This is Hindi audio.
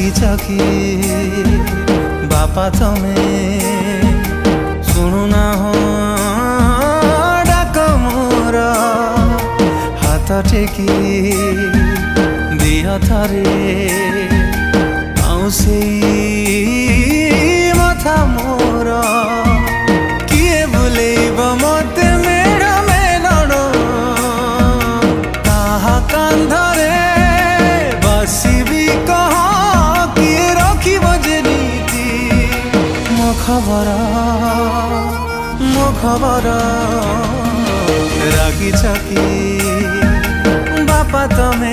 रागिछ कि बापा तमे शुणुना हो डाक मोर हाथ टेकी दिह थरे आउसे मथा मोर किए बुलेब मते मेड़ मेलण ताहा कांधरे बसिबी कह किए रखिब जे नीति मो खबर रागिछ कि बापा तमे